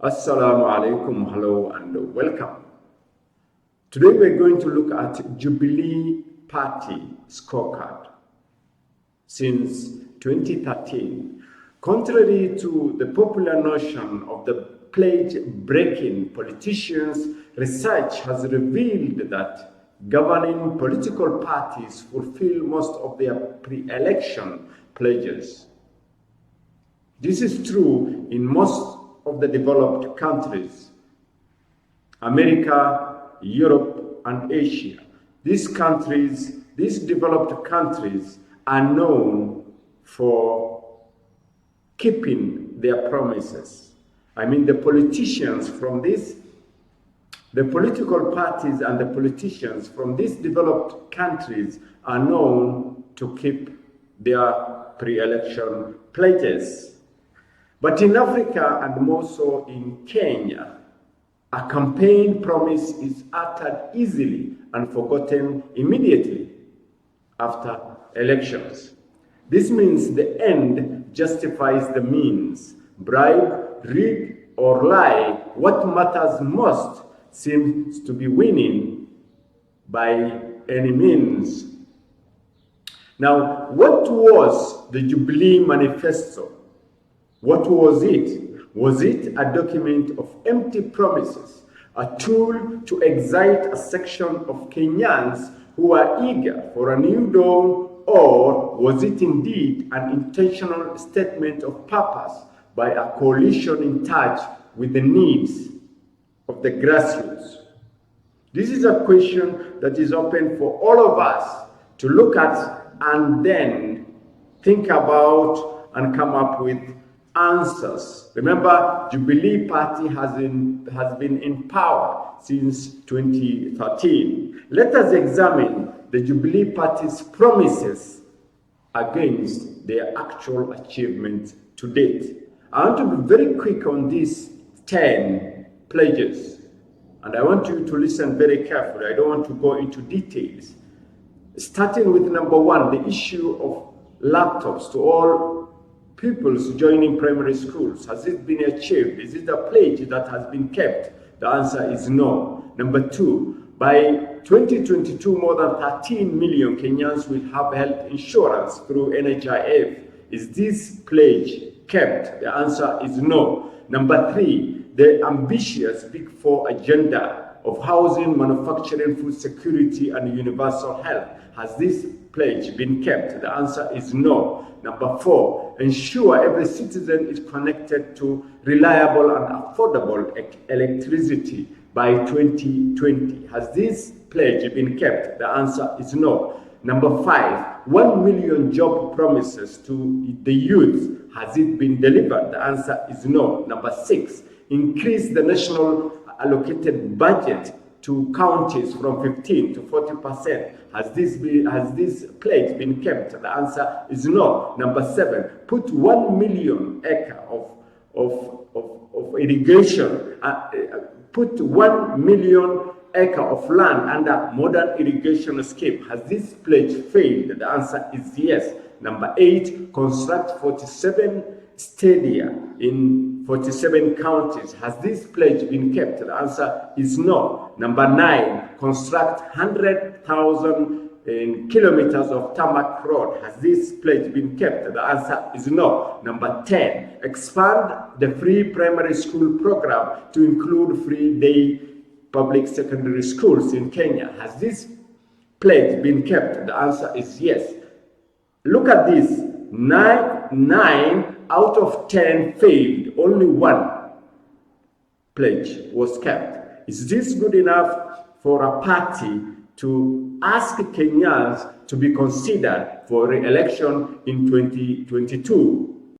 Assalamu alaikum, hello and welcome. Today we're going to look at Jubilee Party scorecard. Since 2013, contrary to the popular notion of the pledge-breaking politicians, research has revealed that governing political parties fulfill most of their pre-election pledges. This is true in most of the developed countries, America, Europe, and Asia. These developed countries are known for keeping their promises. I mean, the political parties and the politicians from these developed countries are known to keep their pre-election pledges. But in Africa, and more so in Kenya, a campaign promise is uttered easily and forgotten immediately after elections. This means the end justifies the means. Bribe, rig, or lie, what matters most seems to be winning by any means. Now, what was the Jubilee manifesto? What was it? Was it a document of empty promises, a tool to excite a section of Kenyans who are eager for a new dawn, or was it indeed an intentional statement of purpose by a coalition in touch with the needs of the grassroots? This is a question that is open for all of us to look at and then think about and come up with answers. Remember, Jubilee Party has been in power since 2013. Let us examine the Jubilee Party's promises against their actual achievements to date. I want to be very quick on these 10 pledges, and I want you to listen very carefully. I don't want to go into details. Starting with number 1, the issue of laptops to all pupils joining primary schools. Has it been achieved? Is it a pledge that has been kept? The answer is no. Number 2, by 2022, more than 13 million Kenyans will have health insurance through NHIF. Is this pledge kept? The answer is no. Number 3, the ambitious Big Four agenda of housing, manufacturing, food security, and universal health. Has this pledge been kept? The answer is no. Number 4, ensure every citizen is connected to reliable and affordable electricity by 2020. Has this pledge been kept? The answer is no. Number 5, 1 million job promises to the youth. Has it been delivered? The answer is no. Number 6, increase the national allocated budget to counties from 15 to 40%. Has this pledge been kept? The answer is no. Number 7, put 1 million acre of irrigation, put 1 million acre of land under modern irrigation scheme. Has this pledge failed? The answer is yes. Number 8, construct 47 stadia in 47 counties. Has this pledge been kept? The answer is no. Number 9, construct 100,000 kilometers of tarmac road. Has this pledge been kept? The answer is no. Number 10, expand the free primary school program to include free day public secondary schools in Kenya. Has this pledge been kept? The answer is yes. Look at this. 9 out of 10 failed. Only 1 pledge was kept. Is this good enough for a party to ask Kenyans to be considered for re-election in 2022?